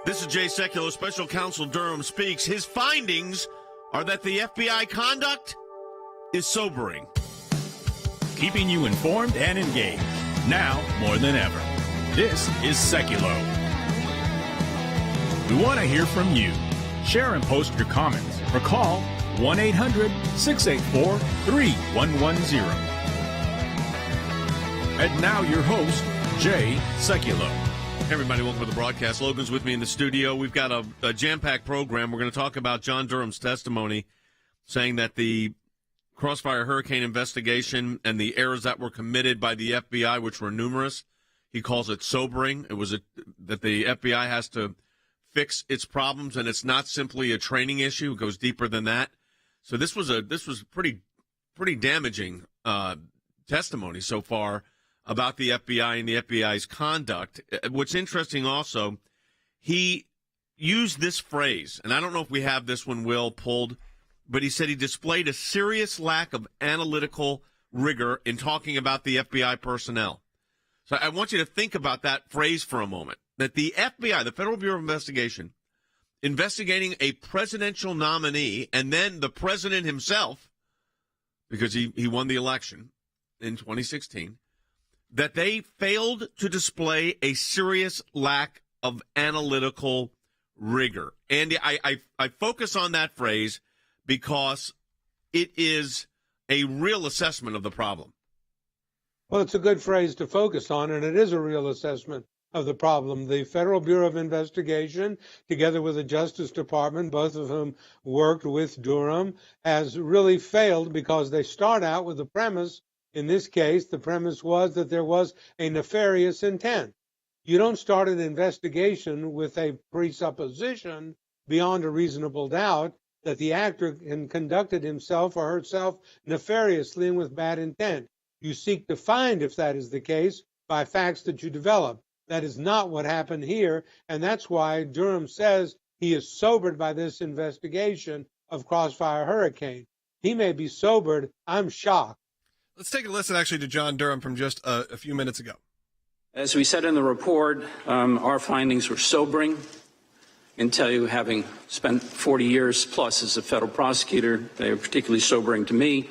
This is Jay Sekulow. Special Counsel Durham speaks. His findings are that the FBI conduct is sobering. Keeping you informed and engaged, now more than ever. This is Sekulow. We want to hear from you. Share and post your comments or call 1-800-684-3110. And now your host, Jay Sekulow. Hey everybody, welcome to the broadcast. Logan's with me in the studio. We've got a jam-packed program. We're going to talk about John Durham's testimony, saying that the Crossfire Hurricane investigation and the errors that were committed by the FBI, which were numerous, he calls it sobering. It was that the FBI has to fix its problems, and it's not simply a training issue. It goes deeper than that. So this was pretty damaging testimony so far about the FBI and the FBI's conduct. What's interesting also, he used this phrase, and I don't know if we have this one, Will, pulled, but he said he displayed a serious lack of analytical rigor in talking about the FBI personnel. So I want you to think about that phrase for a moment, that the FBI, the Federal Bureau of Investigation, investigating a presidential nominee and then the president himself, because he won the election in 2016, that they failed to display a serious lack of analytical rigor. And I focus on that phrase because it is a real assessment of the problem. Well, it's a good phrase to focus on, and it is a real assessment of the problem. The Federal Bureau of Investigation, together with the Justice Department, both of whom worked with Durham, has really failed because they start out with the premise. In this case, the premise was that there was a nefarious intent. You don't start an investigation with a presupposition beyond a reasonable doubt that the actor conducted himself or herself nefariously and with bad intent. You seek to find if that is the case by facts that you develop. That is not what happened here, and that's why Durham says he is sobered by this investigation of Crossfire Hurricane. He may be sobered. I'm shocked. Let's take a listen, actually, to John Durham from just a few minutes ago. As we said in the report, our findings were sobering. I can tell you, having spent 40 years plus as a federal prosecutor, they were particularly sobering to me.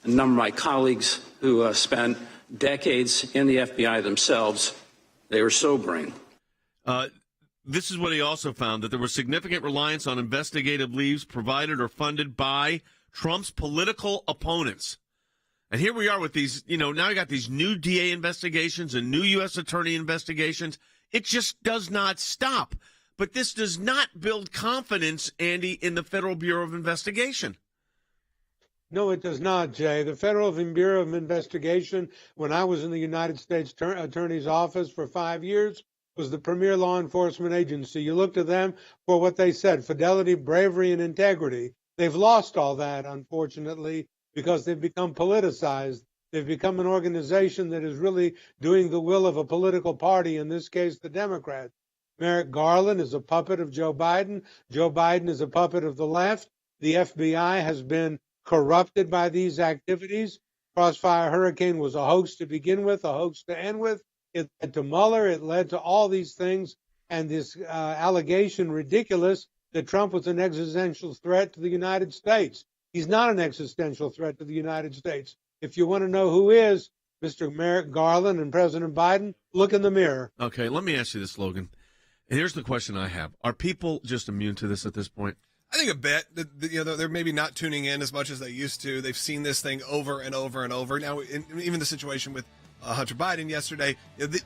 A number of my colleagues who spent decades in the FBI themselves, they were sobering. This is what he also found, that there was significant reliance on investigative leads provided or funded by Trump's political opponents. And here we are with these, now you got these new DA investigations and new U.S. attorney investigations. It just does not stop. But this does not build confidence, Andy, in the Federal Bureau of Investigation. No, it does not, Jay. The Federal Bureau of Investigation, when I was in the United States Attorney's Office for 5 years, was the premier law enforcement agency. You look to them for what they said, fidelity, bravery, and integrity. They've lost all that, unfortunately, because they've become politicized. They've become an organization that is really doing the will of a political party, in this case, the Democrats. Merrick Garland is a puppet of Joe Biden. Joe Biden is a puppet of the left. The FBI has been corrupted by these activities. Crossfire Hurricane was a hoax to begin with, a hoax to end with. It led to Mueller. It led to all these things. And this allegation, ridiculous, that Trump was an existential threat to the United States. He's not an existential threat to the United States. If you want to know who is, Mr. Merrick Garland and President Biden, look in the mirror. Okay, let me ask you this, Logan. Here's the question I have. Are people just immune to this at this point? I think a bit. They're maybe not tuning in as much as they used to. They've seen this thing over and over and over. Now, even the situation with Hunter Biden yesterday, you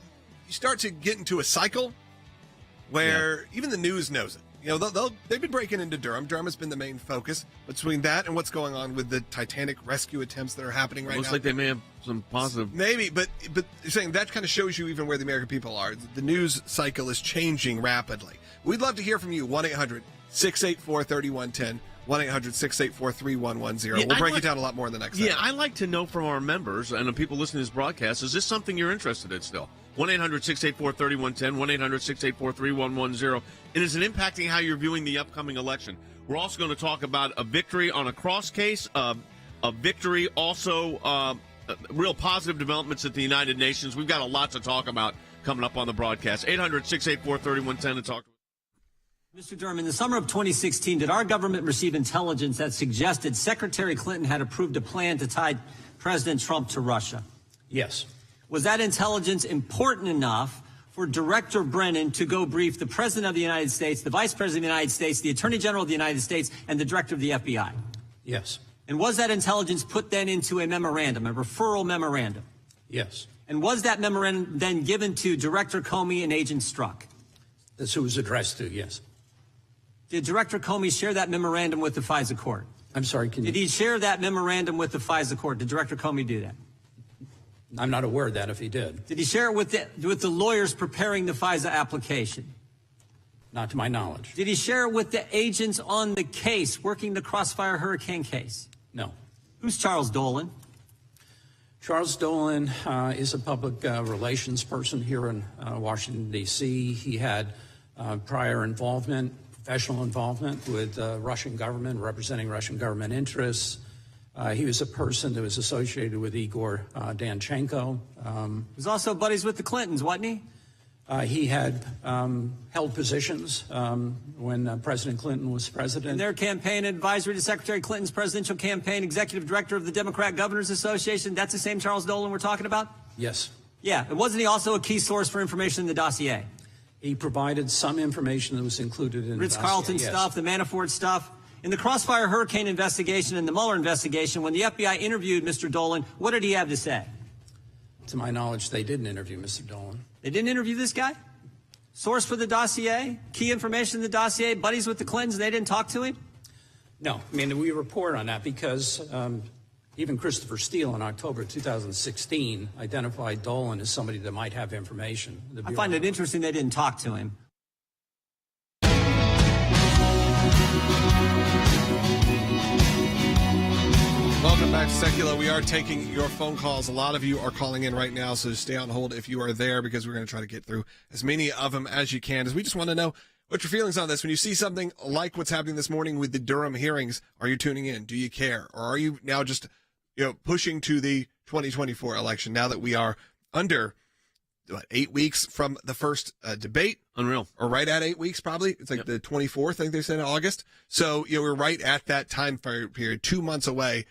start to get into a cycle where even the news knows it. They've been breaking into Durham. Durham has been the main focus. Between that and what's going on with the Titanic rescue attempts that are happening right now. Looks like they may have some positive. Maybe, but you're saying that kind of shows you even where the American people are. The news cycle is changing rapidly. We'd love to hear from you. 1-800-684-3110. 1-800-684-3110. We'll break it down a lot more in the next segment. I like to know from our members and the people listening to this broadcast, is this something you're interested in still? 1-800-684-3110, 1-800-684-3110. And is it impacting how you're viewing the upcoming election? We're also going to talk about a victory on a cross case, a victory also, real positive developments at the United Nations. We've got a lot to talk about coming up on the broadcast. 800-684-3110 to talk. Mr. Durham, in the summer of 2016, did our government receive intelligence that suggested Secretary Clinton had approved a plan to tie President Trump to Russia? Yes. Was that intelligence important enough for Director Brennan to go brief the President of the United States, the Vice President of the United States, the Attorney General of the United States, and the Director of the FBI? Yes. And was that intelligence put then into a memorandum, a referral memorandum? Yes. And was that memorandum then given to Director Comey and Agent Strzok? That's who it was addressed to, yes. Did Director Comey share that memorandum with the FISA court? I'm sorry, Did he share that memorandum with the FISA court? Did Director Comey do that? I'm not aware of that if he did. Did he share it with the lawyers preparing the FISA application? Not to my knowledge. Did he share it with the agents on the case, working the Crossfire Hurricane case? No. Who's Charles Dolan? Charles Dolan is a public relations person here in Washington, D.C. He had prior involvement, professional involvement with Russian government, representing Russian government interests. He was a person that was associated with Igor Danchenko. He was also buddies with the Clintons, wasn't he? He had held positions when President Clinton was president. In their campaign advisory to Secretary Clinton's presidential campaign, executive director of the Democrat Governors Association. That's the same Charles Dolan we're talking about? Yes. Yeah. And wasn't he also a key source for information in the dossier? He provided some information that was included in the Ritz-Carlton dossier, yes. stuff, the Manafort stuff. In the Crossfire Hurricane investigation and the Mueller investigation, when the FBI interviewed Mr. Dolan, what did he have to say? To my knowledge, they didn't interview Mr. Dolan. They didn't interview this guy? Source for the dossier? Key information in the dossier? Buddies with the Clintons? They didn't talk to him? No. I mean, we report on that because even Christopher Steele in October 2016 identified Dolan as somebody that might have information. I find it interesting they didn't talk to him. Welcome back to Sekulow. We are taking your phone calls. A lot of you are calling in right now, so stay on hold if you are there because we're going to try to get through as many of them as you can. As we just want to know what your feelings on this. When you see something like what's happening this morning with the Durham hearings, are you tuning in? Do you care? Or are you now just, pushing to the 2024 election now that we are under 8 weeks from the first debate? Unreal. Or right at 8 weeks, probably. It's like the 24th, I think they said in August. So, we're right at that time period, 2 months away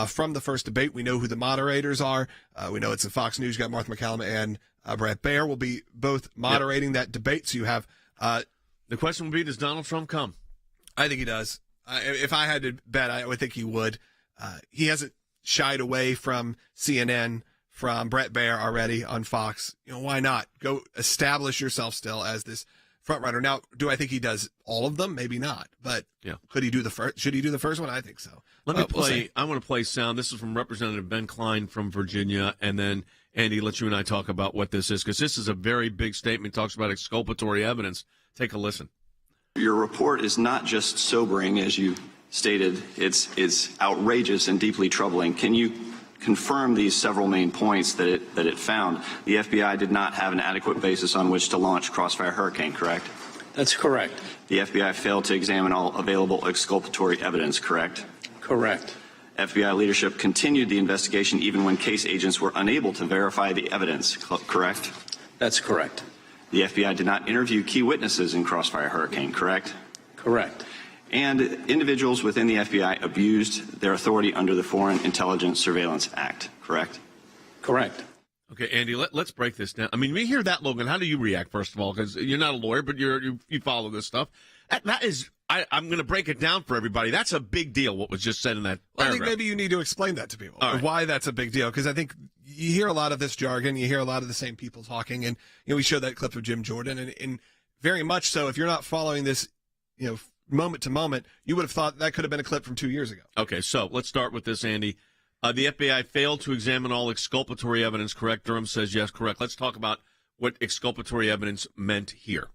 from the first debate. We know who the moderators are. We know it's in Fox News. You got Martha McCallum and Brett Baer will be both moderating that debate. So you have the question will be, does Donald Trump come? I think he does. If I had to bet, I would think he would. He hasn't shied away from CNN, from Brett Baer already on Fox. Why not? Go establish yourself still as this front runner. Now, do I think he does all of them? Maybe not. But could he do the first? Should he do the first one? I think so. Let me play. I want to play sound. This is from Representative Ben Klein from Virginia, and then Andy, let you and I talk about what this is, because this is a very big statement. Talks about exculpatory evidence. Take a listen. Your report is not just sobering, as you stated. It's outrageous and deeply troubling. Can you confirm these several main points that it found? The FBI did not have an adequate basis on which to launch Crossfire Hurricane, correct? That's correct. The FBI failed to examine all available exculpatory evidence, correct? Correct. FBI leadership continued the investigation even when case agents were unable to verify the evidence, correct? That's correct. The FBI did not interview key witnesses in Crossfire Hurricane, correct? Correct. And individuals within the FBI abused their authority under the Foreign Intelligence Surveillance Act, correct? Correct. Okay, Andy, let's break this down. I mean, we hear that, Logan. How do you react, first of all? Because you're not a lawyer, but you follow this stuff. That is, I'm going to break it down for everybody. That's a big deal, what was just said in that paragraph. I think maybe you need to explain that to people, right, why that's a big deal, because I think you hear a lot of this jargon, you hear a lot of the same people talking, and we showed that clip of Jim Jordan, and very much so, if you're not following this, moment to moment, you would have thought that could have been a clip from 2 years ago. Okay, so let's start with this, Andy. The FBI failed to examine all exculpatory evidence, correct? Durham says yes, correct. Let's talk about what exculpatory evidence meant here.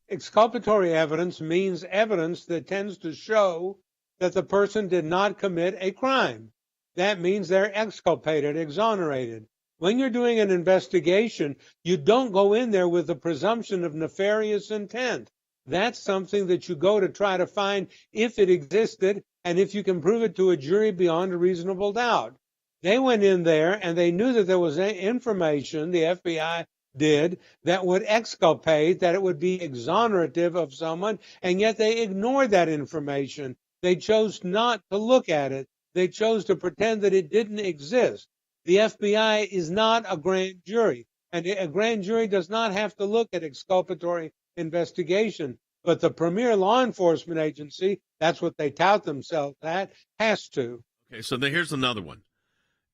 Exculpatory evidence means evidence that tends to show that the person did not commit a crime. That means they're exculpated, exonerated. When you're doing an investigation, you don't go in there with the presumption of nefarious intent. That's something that you go to try to find if it existed and if you can prove it to a jury beyond a reasonable doubt. They went in there and they knew that there was information, the FBI did that would exculpate, that it would be exonerative of someone, and yet they ignored that information. They chose not to look at it. They chose to pretend that it didn't exist. The FBI is not a grand jury, and a grand jury does not have to look at exculpatory investigation. But the premier law enforcement agency, that's what they tout themselves at, has to. Okay, so here's another one.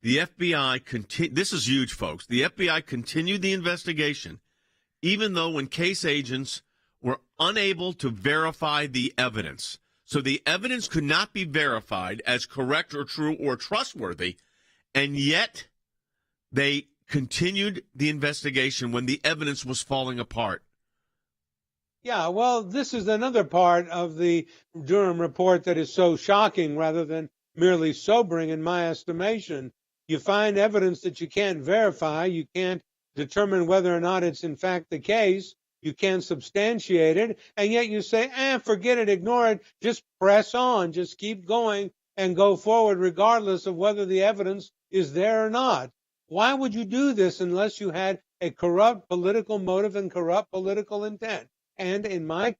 The FBI, this is huge, folks. The FBI continued the investigation, even though when case agents were unable to verify the evidence. So the evidence could not be verified as correct or true or trustworthy, and yet they continued the investigation when the evidence was falling apart. Yeah, well, this is another part of the Durham report that is so shocking rather than merely sobering in my estimation. You find evidence that you can't verify. You can't determine whether or not it's in fact the case. You can't substantiate it. And yet you say, forget it, ignore it. Just press on. Just keep going and go forward regardless of whether the evidence is there or not. Why would you do this unless you had a corrupt political motive and corrupt political intent? And in my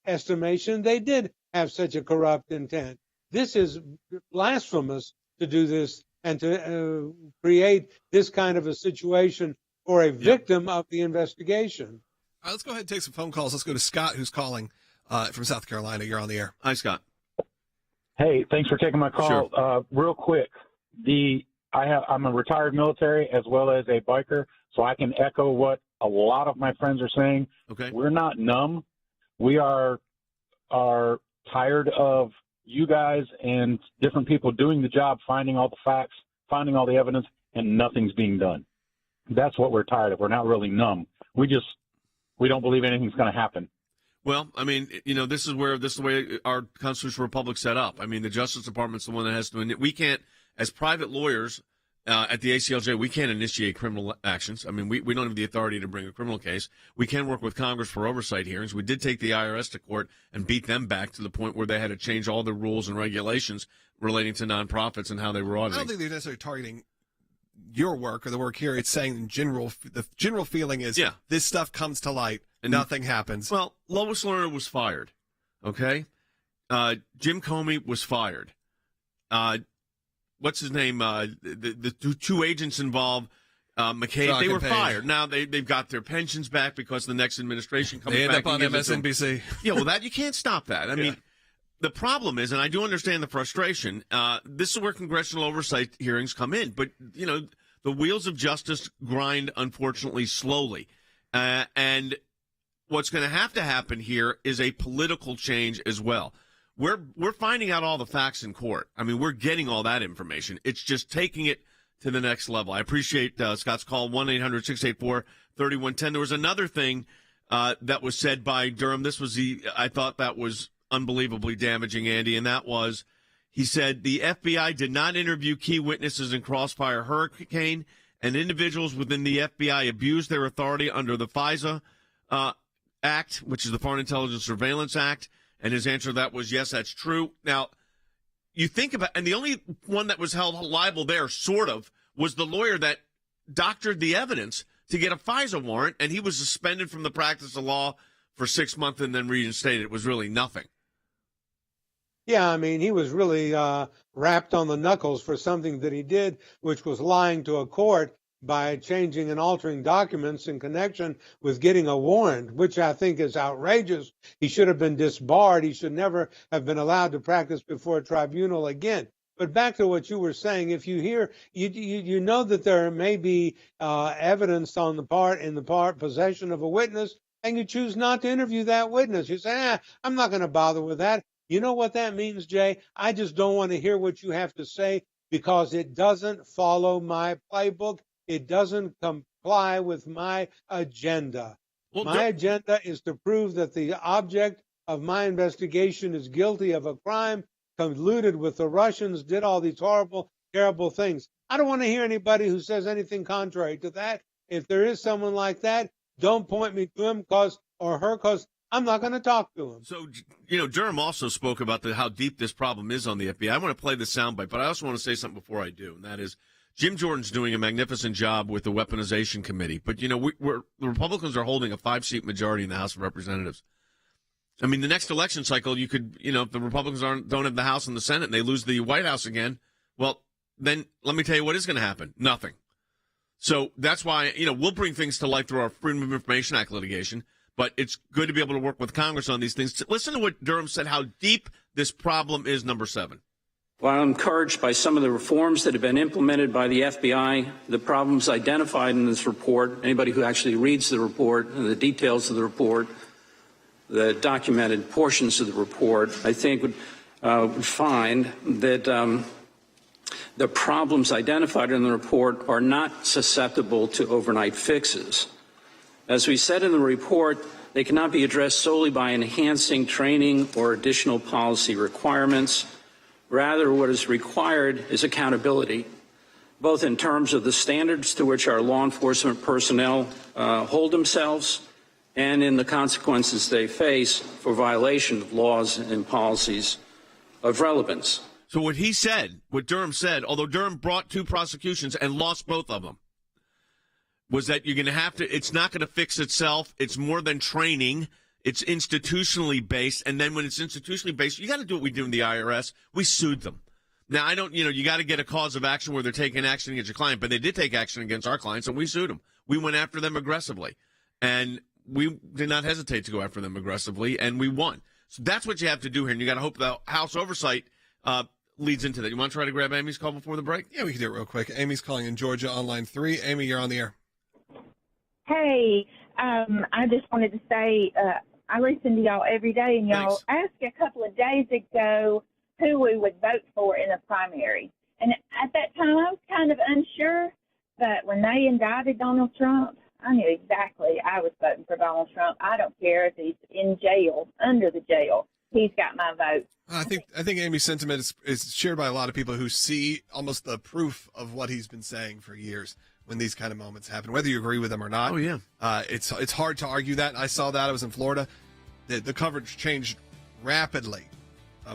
estimation, they did have such a corrupt intent. This is blasphemous to do this and to create this kind of a situation for a victim of the investigation. All right, let's go ahead and take some phone calls. Let's go to Scott, who's calling from South Carolina. You're on the air. Hi, Scott. Hey, thanks for taking my call. Sure. Real quick, I'm a retired military as well as a biker, so I can echo what a lot of my friends are saying. Okay. We're not numb. We are tired of you guys and different people doing the job, finding all the facts, finding all the evidence, and nothing's being done. That's what we're tired of. We're not really numb. We don't believe anything's going to happen. Well, I mean, this is the way our constitutional republic's set up. I mean, the Justice Department's the one that has to. We can't, as private lawyers at the ACLJ, we can't initiate criminal actions. I mean, we don't have the authority to bring a criminal case. We can work with Congress for oversight hearings. We did take the IRS to court and beat them back to the point where they had to change all the rules and regulations relating to nonprofits and how they were auditing. I don't think they're necessarily targeting your work or the work here. It's saying in general, the general feeling is this stuff comes to light and nothing happens. Well, Lois Lerner was fired. Okay. Jim Comey was fired. What's his name? The two agents involved, McCabe, they were fired. Now they've got their pensions back because the next administration comes back. They end up on MSNBC. Yeah, well, you can't stop that. I mean, the problem is, and I do understand the frustration, this is where congressional oversight hearings come in. But, the wheels of justice grind, unfortunately, slowly. And what's going to happen here is a political change as well. We're finding out all the facts in court. I mean, we're getting all that information. It's just taking it to the next level. I appreciate Scott's call, 1-800-684-3110. There was another thing that was said by Durham. I thought that was unbelievably damaging, Andy, and that was, he said, the FBI did not interview key witnesses in Crossfire Hurricane, and individuals within the FBI abused their authority under the FISA Act, which is the Foreign Intelligence Surveillance Act. And his answer to that was, yes, that's true. Now, you think about, and the only one that was held liable there, sort of, was the lawyer that doctored the evidence to get a FISA warrant, and he was suspended from the practice of law for 6 months and then reinstated. It was really nothing. Yeah, I mean, he was really wrapped on the knuckles for something that he did, which was lying to a court by changing and altering documents in connection with getting a warrant, which I think is outrageous. He should have been disbarred. He should never have been allowed to practice before a tribunal again. But back to what you were saying, if you hear, you know that there may be evidence in the part possession of a witness, and you choose not to interview that witness. You say, I'm not going to bother with that. You know what that means, Jay? I just don't want to hear what you have to say because it doesn't follow my playbook. It doesn't comply with my agenda. Well, my agenda is to prove that the object of my investigation is guilty of a crime, colluded with the Russians, did all these horrible, terrible things. I don't want to hear anybody who says anything contrary to that. If there is someone like that, don't point me to him because I'm not going to talk to him. So, Durham also spoke about how deep this problem is on the FBI. I want to play the soundbite, but I also want to say something before I do, and that is, Jim Jordan's doing a magnificent job with the Weaponization Committee. But, you know, the Republicans are holding a 5-seat majority in the House of Representatives. I mean, the next election cycle, you could, you know, if the Republicans don't have the House and the Senate and they lose the White House again, well, then let me tell you what is going to happen. Nothing. So that's why, you know, we'll bring things to light through our Freedom of Information Act litigation, but it's good to be able to work with Congress on these things. Listen to what Durham said, how deep this problem is, number 7. While I'm encouraged by some of the reforms that have been implemented by the FBI, the problems identified in this report, anybody who actually reads the report and the details of the report, the documented portions of the report, I think would find that the problems identified in the report are not susceptible to overnight fixes. As we said in the report, they cannot be addressed solely by enhancing training or additional policy requirements. Rather, what is required is accountability, both in terms of the standards to which our law enforcement personnel hold themselves and in the consequences they face for violation of laws and policies of relevance. So what he said, what Durham said, although Durham brought 2 prosecutions and lost both of them, was that you're going to have to, it's not going to fix itself. It's more than training. It's institutionally based. And then when it's institutionally based, you got to do what we do in the IRS. We sued them. Now, I don't, you know, you got to get a cause of action where they're taking action against your client, but they did take action against our clients and we sued them. We went after them aggressively and we did not hesitate to go after them aggressively and we won. So that's what you have to do here. And you got to hope the House oversight, leads into that. You want to try to grab Amy's call before the break? Yeah, we can do it real quick. Amy's calling in Georgia on line 3. Amy, you're on the air. Hey, I just wanted to say I listen to y'all every day, and y'all asked a couple of days ago who we would vote for in a primary. And at that time, I was kind of unsure, but when they indicted Donald Trump, I knew exactly I was voting for Donald Trump. I don't care if he's in jail, under the jail. He's got my vote. I think Amy's sentiment is shared by a lot of people who see almost the proof of what he's been saying for years when these kind of moments happen, whether you agree with them or not. Oh, yeah. It's hard to argue that. I saw that. I was in Florida. The coverage changed rapidly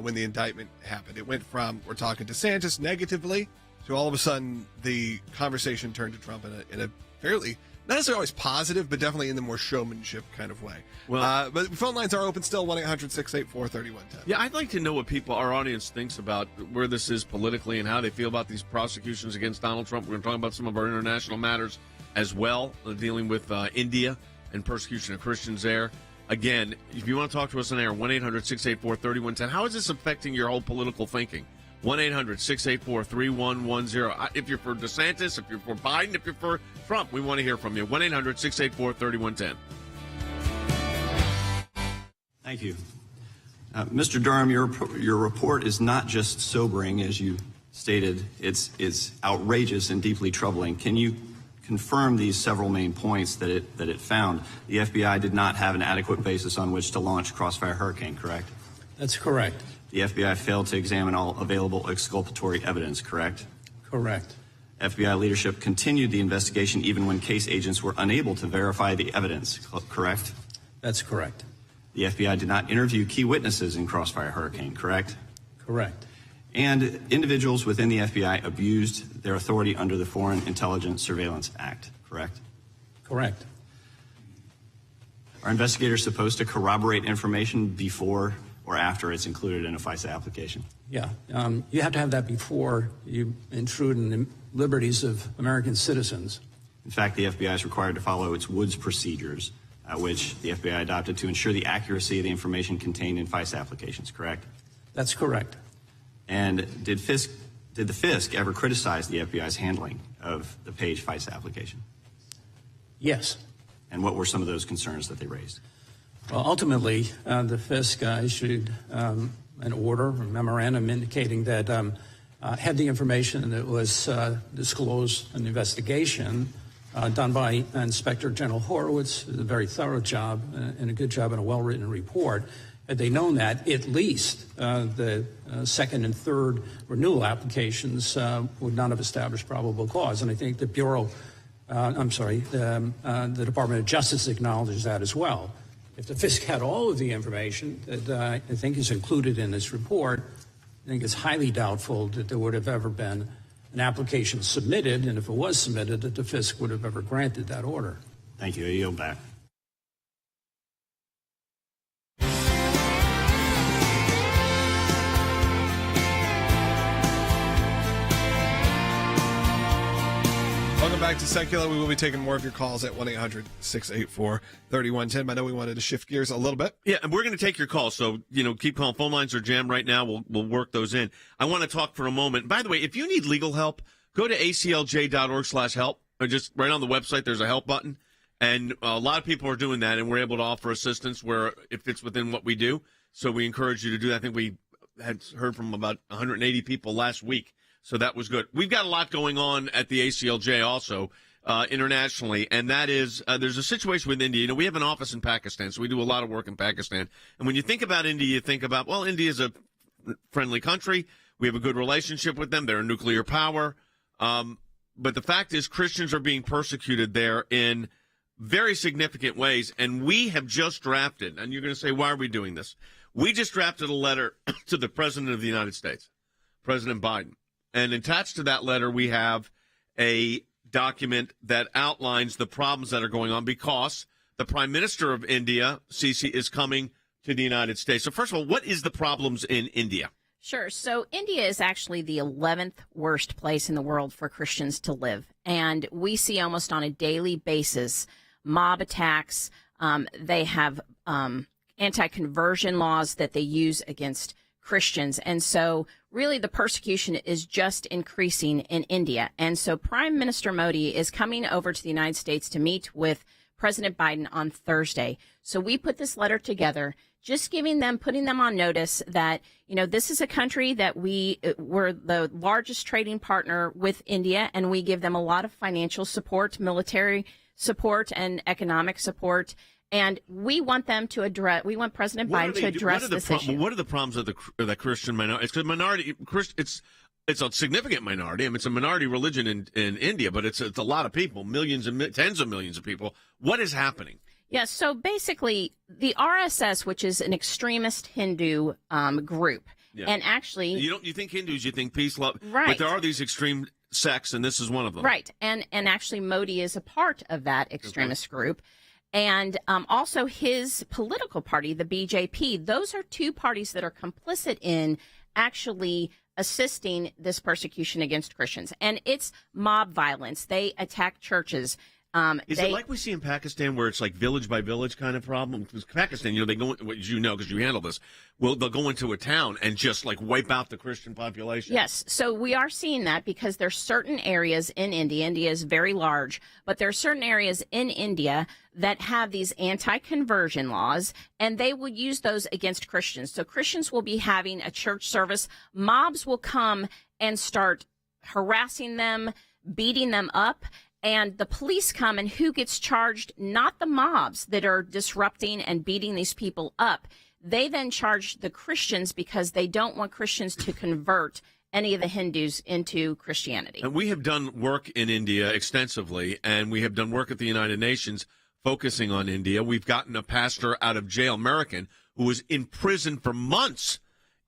when the indictment happened. It went from we're talking DeSantis negatively to all of a sudden the conversation turned to Trump in a fairly, not necessarily always positive, but definitely in the more showmanship kind of way. Well, but phone lines are open still, 1-800-684-3110. Yeah, I'd like to know what our audience thinks about where this is politically and how they feel about these prosecutions against Donald Trump. We're going to talk about some of our international matters as well, dealing with India and persecution of Christians there. Again, if you want to talk to us on air, 1-800-684-3110. How is this affecting your whole political thinking? 1-800-684-3110. If you're for DeSantis, if you're for Biden, if you're for Trump, we want to hear from you. 1-800-684-3110. Thank you. Mr. Durham, your report is not just sobering, as you stated. It's outrageous and deeply troubling. Can you confirm these several main points that it found? The FBI did not have an adequate basis on which to launch Crossfire Hurricane, correct? That's correct. The FBI failed to examine all available exculpatory evidence, correct? Correct. FBI leadership continued the investigation even when case agents were unable to verify the evidence, correct? That's correct. The FBI did not interview key witnesses in Crossfire Hurricane, correct? Correct. And individuals within the FBI abused their authority under the Foreign Intelligence Surveillance Act, correct? Correct. Are investigators supposed to corroborate information before or after it's included in a FISA application? Yeah. You have to have that before you intrude in the liberties of American citizens. In fact, the FBI is required to follow its Woods procedures, which the FBI adopted to ensure the accuracy of the information contained in FISA applications, correct? That's correct. And did the FISC ever criticize the FBI's handling of the Page FISA application? Yes. And what were some of those concerns that they raised? Well, ultimately, the FISC issued an order, a memorandum indicating that had the information that was disclosed in the investigation done by Inspector General Horowitz, a very thorough job and a good job and a well-written report. Had they known that, at least the second and third renewal applications would not have established probable cause. And I think the the Department of Justice acknowledges that as well. If the FISC had all of the information that I think is included in this report, I think it's highly doubtful that there would have ever been an application submitted, and if it was submitted, that the FISC would have ever granted that order. Thank you. I yield back. Welcome back to Sekulow. We will be taking more of your calls at 1-800-684-3110. I know we wanted to shift gears a little bit. Yeah, and we're going to take your calls, so, keep calling. Phone lines are jammed right now. We'll work those in. I want to talk for a moment. By the way, if you need legal help, go to aclj.org/help. Or just right on the website, there's a help button. And a lot of people are doing that, and we're able to offer assistance where it fits within what we do. So we encourage you to do that. I think we had heard from about 180 people last week. So that was good. We've got a lot going on at the ACLJ also internationally, and that is there's a situation with India. We have an office in Pakistan, so we do a lot of work in Pakistan. And when you think about India, you think about, well, India is a friendly country. We have a good relationship with them. They're a nuclear power. But the fact is Christians are being persecuted there in very significant ways, and we have just drafted, and you're going to say, why are we doing this? We just drafted a letter to the President of the United States, President Biden. And attached to that letter, we have a document that outlines the problems that are going on because the Prime Minister of India, Sisi, is coming to the United States. So first of all, what is the problems in India? Sure. So India is actually the 11th worst place in the world for Christians to live. And we see almost on a daily basis mob attacks. They have anti-conversion laws that they use against Christians. And so really the persecution is just increasing in India. And so Prime Minister Modi is coming over to the United States to meet with President Biden on Thursday. So we put this letter together, just putting them on notice that, this is a country that we're the largest trading partner with India, and we give them a lot of financial support, military support, and economic support. And we want them to address. We want President Biden to address this issue. What are the problems of the Christian minority? It's a minority. It's a significant minority. I mean, it's a minority religion in India, but it's a lot of people, millions and tens of millions of people. What is happening? Yes. So basically, the RSS, which is an extremist Hindu group, and actually, you think Hindus, you think peace, love, right? But there are these extreme sects, and this is one of them, right? And actually, Modi is a part of that extremist group. And also his political party, the BJP, those are two parties that are complicit in actually assisting this persecution against Christians. And it's mob violence. They attack churches. Is it like we see in Pakistan where it's like village by village kind of problem? Because Pakistan, they go, because you handle this, they'll go into a town and just like wipe out the Christian population. Yes. So we are seeing that because there's certain areas in India. India is very large, but there are certain areas in India that have these anti-conversion laws, and they will use those against Christians. So Christians will be having a church service. Mobs will come and start harassing them, beating them up. And the police come, and who gets charged? Not the mobs that are disrupting and beating these people up. They then charge the Christians because they don't want Christians to convert any of the Hindus into Christianity. And we have done work in India extensively, and we have done work at the United Nations focusing on India. We've gotten a pastor out of jail, American, who was in prison for months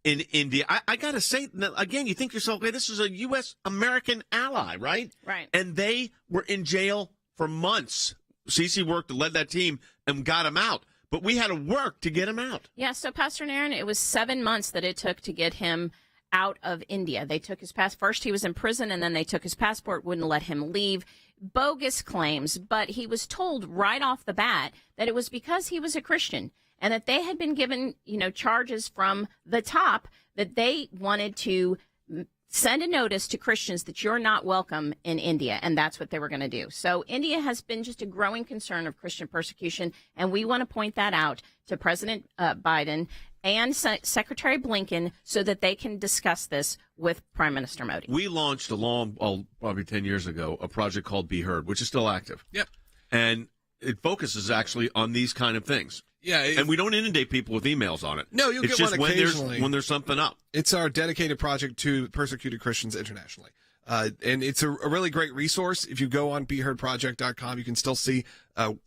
in India. I got to say, again, you think to yourself, okay, this is a U.S.-American ally, right? Right. And they were in jail for months. Sisi led that team and got him out. But we had to work to get him out. Yeah, so Pastor Nairn, it was 7 months that it took to get him out of India. They took his passport. First he was in prison, and then they took his passport, wouldn't let him leave. Bogus claims, but he was told right off the bat that it was because he was a Christian, and that they had been given, charges from the top that they wanted to send a notice to Christians that you're not welcome in India, and that's what they were going to do. So India has been just a growing concern of Christian persecution, and we want to point that out to President Biden and Secretary Blinken so that they can discuss this with Prime Minister Modi. We launched probably 10 years ago, a project called Be Heard, which is still active. Yep. And it focuses actually on these kind of things. Yeah, and we don't inundate people with emails on it. No, you'll it's get just one occasionally when there's something up. It's our dedicated project to persecuted Christians internationally. And it's a really great resource. If you go on BeHeardProject.com, you can still see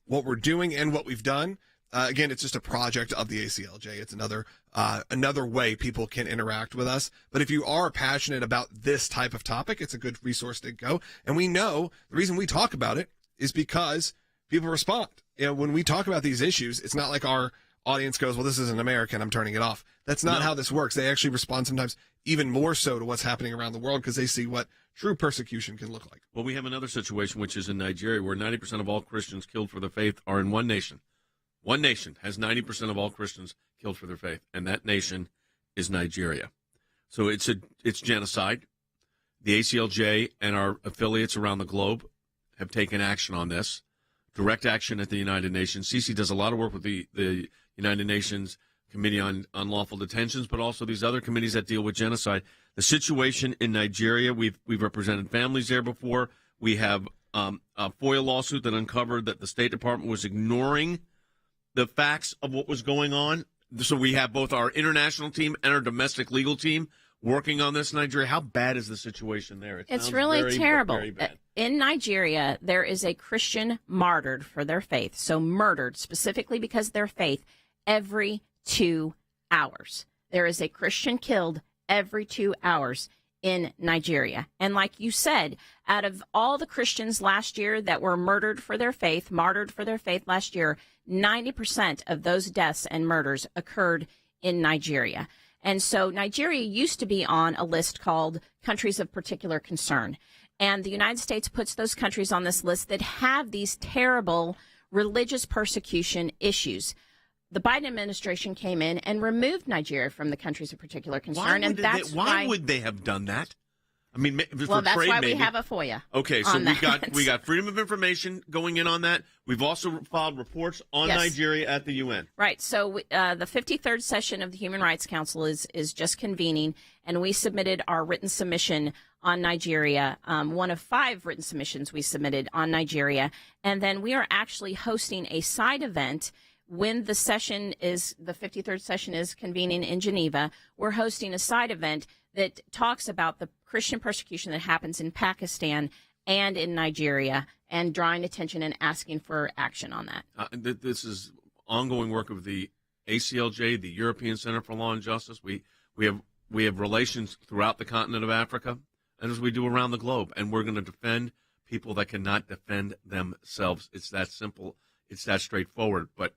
what we're doing and what we've done. again, it's just a project of the ACLJ. It's another way people can interact with us. But if you are passionate about this type of topic, it's a good resource to go. And we know the reason we talk about it is because people respond. When we talk about these issues, it's not like our audience goes, well, this isn't American, I'm turning it off. That's not how this works. They actually respond sometimes even more so to what's happening around the world because they see what true persecution can look like. Well, we have another situation, which is in Nigeria, where 90% of all Christians killed for their faith are in one nation. One nation has 90% of all Christians killed for their faith, and that nation is Nigeria. So it's genocide. The ACLJ and our affiliates around the globe have taken action on this. Direct action at the United Nations. CC does a lot of work with the United Nations Committee on Unlawful Detentions, but also these other committees that deal with genocide. The situation in Nigeria, we've represented families there before. We have a FOIA lawsuit that uncovered that the State Department was ignoring the facts of what was going on. So we have both our international team and our domestic legal team working on this in Nigeria. How bad is the situation there? It's really very, terrible. very bad. In Nigeria, there is a Christian martyred for their faith, so murdered specifically because of their faith, every 2 hours. There is a Christian killed every 2 hours in Nigeria. And like you said, out of all the Christians last year that were martyred for their faith last year, 90% of those deaths and murders occurred in Nigeria. And so Nigeria used to be on a list called countries of particular concern. And the United States puts those countries on this list that have these terrible religious persecution issues. The Biden administration came in and removed Nigeria from the countries of particular concern. Why would they have done that? I mean, well, that's why we have a FOIA. Okay, so we got freedom of information going in on that. We've also filed reports on Nigeria at the UN. Right. So the 53rd session of the Human Rights Council is just convening, and we submitted our written submission on Nigeria, one of 5 written submissions we submitted on Nigeria. And then we are actually hosting a side event when the 53rd session is convening in Geneva. We're hosting a side event that talks about the Christian persecution that happens in Pakistan and in Nigeria, and drawing attention and asking for action on that. This is ongoing work of the ACLJ, the European Center for Law and Justice. We have relations throughout the continent of Africa, and as we do around the globe, and we're going to defend people that cannot defend themselves. It's that simple. It's that straightforward. But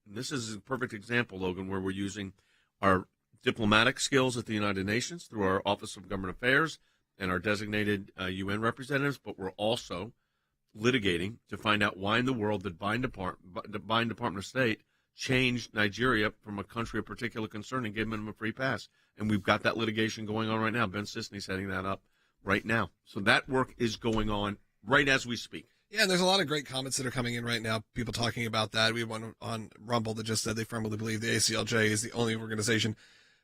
this is a perfect example, Logan, where we're using our diplomatic skills at the United Nations through our Office of Government Affairs and our designated UN representatives, but we're also litigating to find out why in the world the Biden Department of State changed Nigeria from a country of particular concern and gave them a free pass. And we've got that litigation going on right now. Ben Sisney's heading that up right now. So that work is going on right as we speak. Yeah, and there's a lot of great comments that are coming in right now, people talking about that. We have one on Rumble that just said they firmly believe the ACLJ is the only organization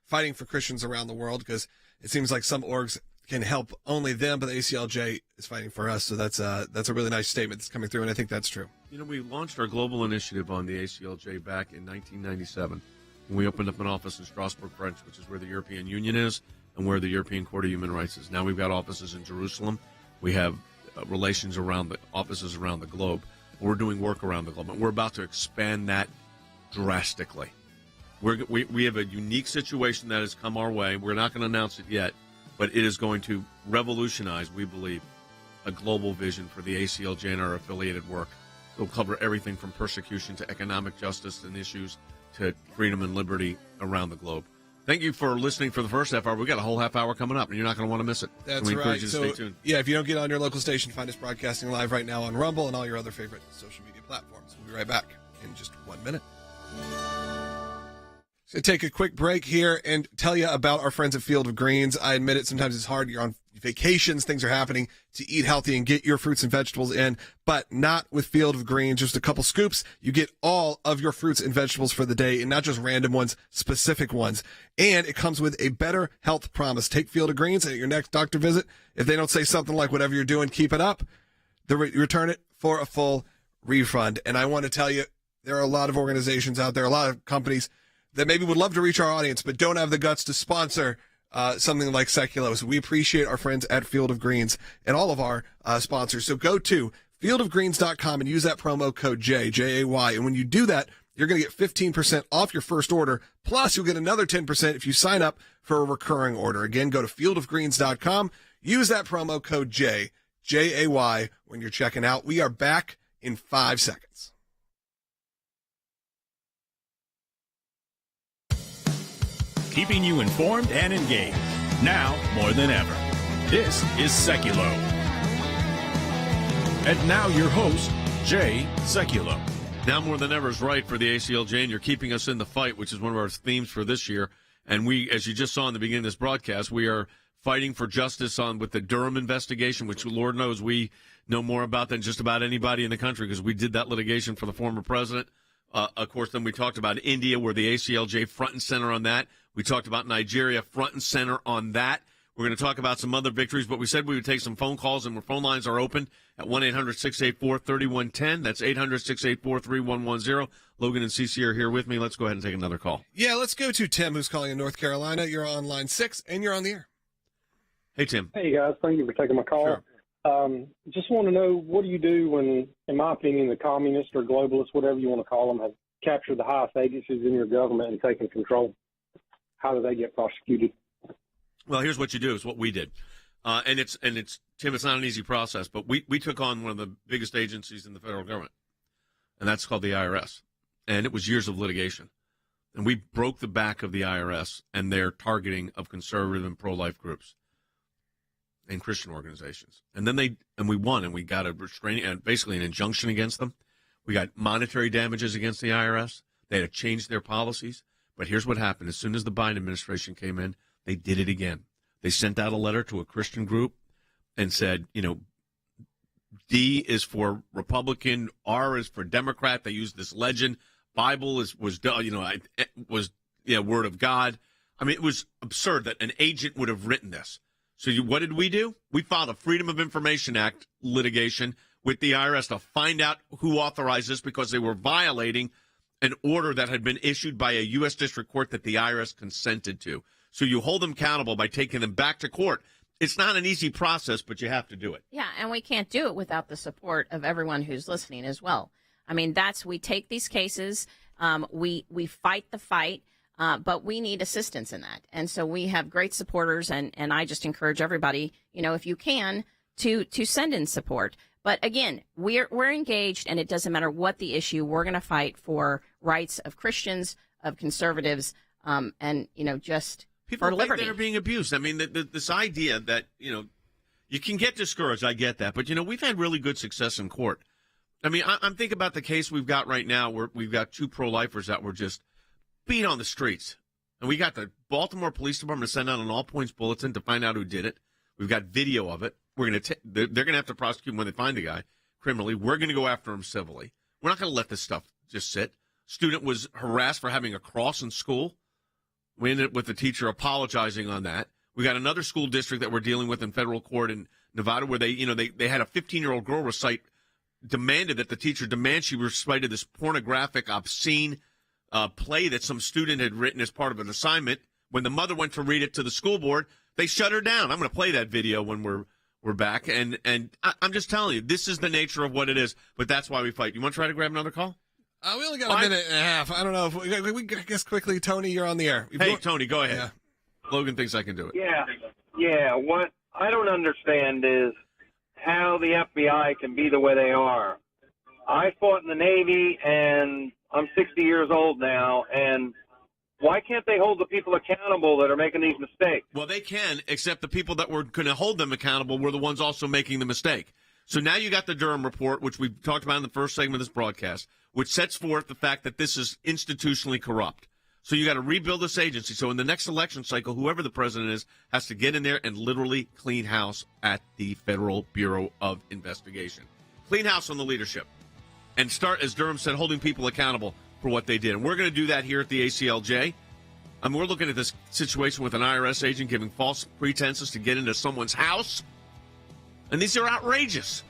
fighting for Christians around the world, because it seems like some orgs can help only them, but the ACLJ is fighting for us. So that's a really nice statement that's coming through, and I think that's true. You know, we launched our global initiative on the ACLJ back in 1997 when we opened up an office in Strasbourg, French, which is where the European Union is and where the European Court of Human Rights is. Now we've got offices in Jerusalem. We have relations around the offices around the globe. We're doing work around the globe, and we're about to expand that drastically. We have a unique situation that has come our way. We're not going to announce it yet, but it is going to revolutionize, we believe, a global vision for the ACLJ and our affiliated work. It'll cover everything from persecution to economic justice and issues to freedom and liberty around the globe. Thank you for listening for the first half hour. We've got a whole half hour coming up, and you're not going to want to miss it. That's so we right. encourage you to stay tuned. Yeah, if you don't get on your local station, find us broadcasting live right now on Rumble and all your other favorite social media platforms. We'll be right back in just 1 minute. So take a quick break here and tell you about our friends at Field of Greens. I admit it, sometimes it's hard. You're on vacations, things are happening, to eat healthy and get your fruits and vegetables in, but not with Field of Greens. Just a couple scoops, you get all of your fruits and vegetables for the day, and not just random ones, specific ones. And it comes with a better health promise. Take Field of Greens at your next doctor visit. If they don't say something like, whatever you're doing, keep it up, return it for a full refund. And I want to tell you, there are a lot of organizations out there, a lot of companies that maybe would love to reach our audience, but don't have the guts to sponsor something like Sekulow. So we appreciate our friends at Field of Greens and all of our sponsors. So go to fieldofgreens.com and use that promo code Jay. And when you do that, you're going to get 15% off your first order. Plus, you'll get another 10% if you sign up for a recurring order. Again, go to fieldofgreens.com. Use that promo code J-A-Y, when you're checking out. We are back in 5 seconds. Keeping you informed and engaged. Now more than ever. This is Sekulow. And now your host, Jay Sekulow. Now more than ever is right for the ACLJ, and you're keeping us in the fight, which is one of our themes for this year. And we, as you just saw in the beginning of this broadcast, we are fighting for justice with the Durham investigation, which Lord knows we know more about than just about anybody in the country because we did that litigation for the former president. Of course, then we talked about India, where the ACLJ front and center on that. We talked about Nigeria front and center on that. We're going to talk about some other victories, but we said we would take some phone calls, and our phone lines are open at 1-800-684-3110. That's 800-684-3110. Logan and Cece are here with me. Let's go ahead and take another call. Yeah, let's go to Tim, who's calling in North Carolina. You're on line 6, and you're on the air. Hey, Tim. Hey, guys. Thank you for taking my call. Sure. Just want to know, what do you do when, in my opinion, the communists or globalists, whatever you want to call them, have captured the highest agencies in your government and taken control? How do they get prosecuted? Well, here's what you do, is what we did. And it's Tim, it's not an easy process, but we took on one of the biggest agencies in the federal government, and that's called the IRS. And it was years of litigation. And we broke the back of the IRS and their targeting of conservative and pro-life groups and Christian organizations. And then we won, and we got a restraining and basically an injunction against them. We got monetary damages against the IRS. They had to change their policies. But here's what happened. As soon as the Biden administration came in, they did it again. They sent out a letter to a Christian group and said, D is for Republican, R is for Democrat. They used this legend. Bible was word of God. I mean, it was absurd that an agent would have written this. So what did we do? We filed a Freedom of Information Act litigation with the IRS to find out who authorized this, because they were violating an order that had been issued by a U.S. District Court that the IRS consented to. So you hold them accountable by taking them back to court. It's not an easy process, but you have to do it. Yeah, and we can't do it without the support of everyone who's listening as well. I mean, we take these cases, we fight the fight, but we need assistance in that. And so we have great supporters, and I just encourage everybody, if you can, to send in support. But again, we're engaged, and it doesn't matter what the issue. We're going to fight for rights of Christians, of conservatives, and just people for liberty. Think they're being abused. I mean, this idea that you can get discouraged. I get that, but we've had really good success in court. I mean, I'm thinking about the case we've got right now, where we've got 2 pro-lifers that were just beat on the streets, and we got the Baltimore Police Department to send out an all-points bulletin to find out who did it. We've got video of it. They're going to have to prosecute him when they find the guy criminally. We're going to go after him civilly. We're not going to let this stuff just sit. Student was harassed for having a cross in school. We ended up with the teacher apologizing on that. We got another school district that we're dealing with in federal court in Nevada, where they had a 15-year-old girl demanded that the teacher she recited this pornographic, obscene play that some student had written as part of an assignment. When the mother went to read it to the school board, they shut her down. I'm going to play that video when we're back, and I'm just telling you, this is the nature of what it is, but that's why we fight. You want to try to grab another call? We only got a minute and a half. I don't know if we guess quickly. Tony, you're on the air. Tony, go ahead. Yeah. Logan thinks I can do it. Yeah. What I don't understand is how the FBI can be the way they are. I fought in the Navy, and I'm 60 years old now, and why can't they hold the people accountable that are making these mistakes? Well, they can, except the people that were going to hold them accountable were the ones also making the mistake. So now you got the Durham report, which we talked about in the first segment of this broadcast, which sets forth the fact that this is institutionally corrupt. So you got to rebuild this agency. So in the next election cycle, whoever the president is has to get in there and literally clean house at the Federal Bureau of Investigation. Clean house on the leadership. And start, as Durham said, holding people accountable for what they did. And we're going to do that here at the ACLJ. I mean, we're looking at this situation with an IRS agent giving false pretenses to get into someone's house. And these are outrageous.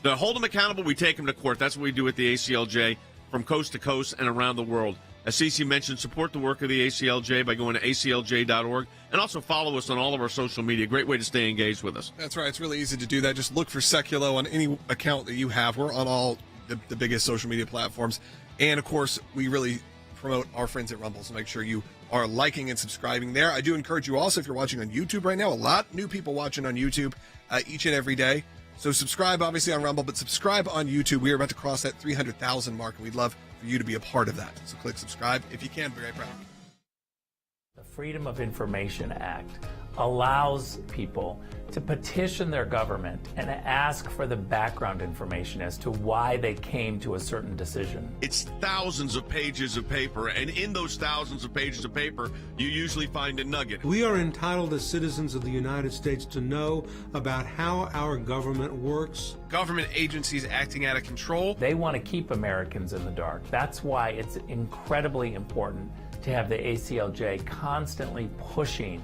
To hold them accountable, we take them to court. That's what we do at the ACLJ from coast to coast and around the world. As Cece mentioned, support the work of the ACLJ by going to aclj.org, and also follow us on all of our social media. Great way to stay engaged with us. That's right. It's really easy to do that. Just look for Sekulow on any account that you have. We're on all the biggest social media platforms. And, of course, we really promote our friends at Rumble, so make sure you are liking and subscribing there. I do encourage you also, if you're watching on YouTube right now, a lot of new people watching on YouTube each and every day. So subscribe, obviously, on Rumble, but subscribe on YouTube. We are about to cross that 300,000 mark, and we'd love for you to be a part of that. So click subscribe if you can. Be right back. The Freedom of Information Act allows people to petition their government and ask for the background information as to why they came to a certain decision. It's thousands of pages of paper, and in those thousands of pages of paper, you usually find a nugget. We are entitled as citizens of the United States to know about how our government works. Government agencies acting out of control. They want to keep Americans in the dark. That's why it's incredibly important to have the ACLJ constantly pushing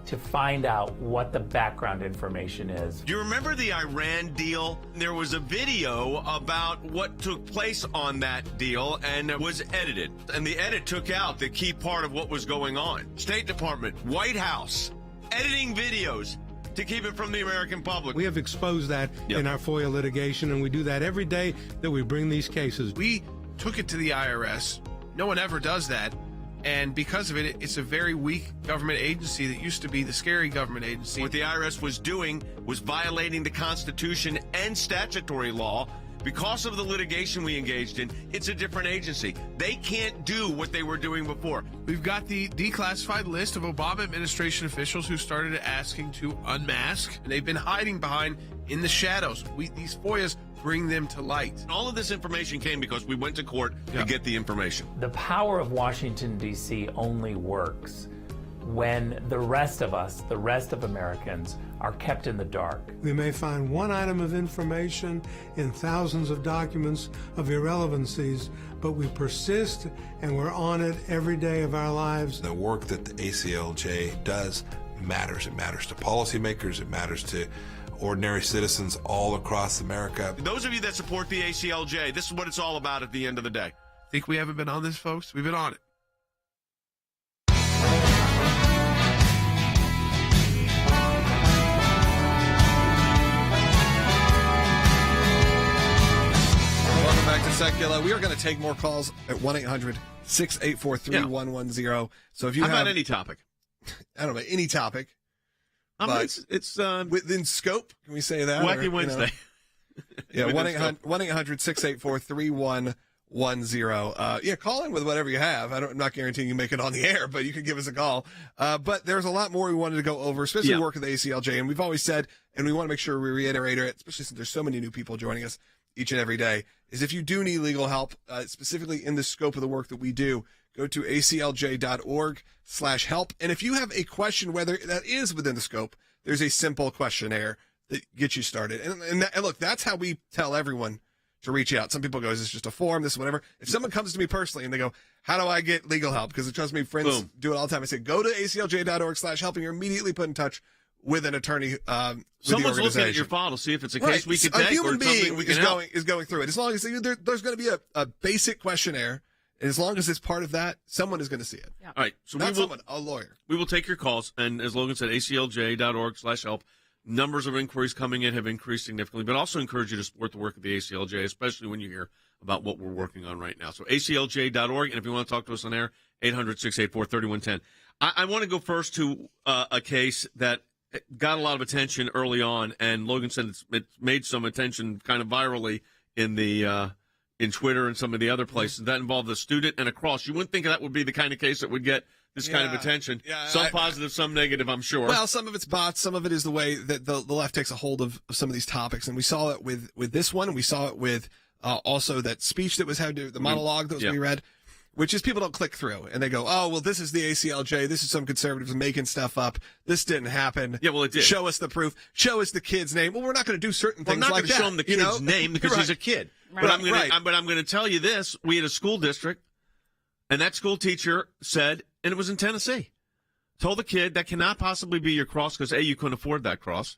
to find out what the background information is. Do you remember the Iran deal? There was a video about what took place on that deal, and it was edited. And the edit took out the key part of what was going on. State Department, White House, editing videos to keep it from the American public. We have exposed that in our FOIA litigation, and we do that every day that we bring these cases. We took it to the IRS. No one ever does that. And because of it, it's a very weak government agency that used to be the scary government agency. What the IRS was doing was violating the Constitution and statutory law. Because of the litigation we engaged in, it's a different agency. They can't do what they were doing before. We've got the declassified list of Obama administration officials who started asking to unmask, and they've been hiding behind in the shadows. These FOIAs bring them to light. And all of this information came because we went to court to get the information. The power of Washington, D.C. only works when the rest of us, the rest of Americans, are kept in the dark. We may find one item of information in thousands of documents of irrelevancies, but we persist and we're on it every day of our lives. The work that the ACLJ does matters. It matters to policymakers. It matters to ordinary citizens all across America. Those of you that support the ACLJ, this is what it's all about at the end of the day. Think we haven't been on this, folks? We've been on it. Welcome back to Sekulow. We are going to take more calls at 1-800-684-3110. So if you have any topic? I don't know, any topic. But it's within scope. Can we say that? Wacky Wednesday. Yeah, 1-800-684-3110. Call in with whatever you have. I'm not guaranteeing you make it on the air, but you can give us a call. But there's a lot more we wanted to go over, especially work at the ACLJ. And we've always said, and we want to make sure we reiterate it, especially since there's so many new people joining us each and every day, is if you do need legal help, specifically in the scope of the work that we do, go to aclj.org/help. And if you have a question, whether that is within the scope, there's a simple questionnaire that gets you started. And look, that's how we tell everyone to reach out. Some people go, is this just a form, this, whatever. If someone comes to me personally and they go, how do I get legal help? Because trust me, friends do it all the time. I say, go to aclj.org/help, and you're immediately put in touch with an attorney. Someone's looking at your file to see if it's a case we could take. A human being we can is going through it. As long as there's going to be a basic questionnaire, and as long as it's part of that, someone is going to see it. Yeah. All right. So a lawyer. We will take your calls, and as Logan said, aclj.org/help. Numbers of inquiries coming in have increased significantly, but also encourage you to support the work of the ACLJ, especially when you hear about what we're working on right now. So aclj.org, and if you want to talk to us on air, 800-684-3110. I want to go first to a case that got a lot of attention early on, and Logan said it made some attention kind of virally in Twitter and some of the other places. That involved a student and a cross. You wouldn't think that would be the kind of case that would get this kind of attention. Yeah, some positive, some negative, I'm sure. Well, some of it's bots. Some of it is the way that the left takes a hold of some of these topics. And we saw it with this one. And we saw it with also that speech that was had, the monologue that was being read, which is people don't click through. And they go, oh, well, this is the ACLJ. This is some conservatives making stuff up. This didn't happen. Yeah, well, it did. Show us the proof. Show us the kid's name. Well, we're not going to do certain things like that. I'm not going to show him the kid's name because he's a kid. Right. But I'm going to tell you this. We had a school district, and that school teacher said, and it was in Tennessee, told the kid that cannot possibly be your cross because, A, you couldn't afford that cross.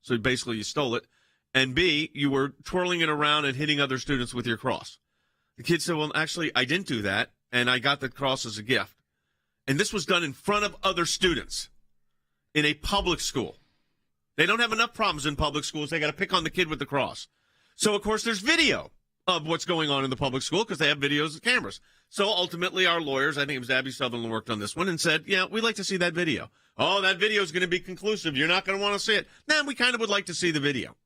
So basically you stole it. And, B, you were twirling it around and hitting other students with your cross. The kid said, well, actually, I didn't do that, and I got the cross as a gift. And this was done in front of other students in a public school. They don't have enough problems in public schools. They got to pick on the kid with the cross. So, of course, there's video of what's going on in the public school because they have videos and cameras. So ultimately, our lawyers, I think it was Abby Sutherland, worked on this one and said, yeah, we'd like to see that video. Oh, that video is going to be conclusive. You're not going to want to see it. Nah, we kind of would like to see the video.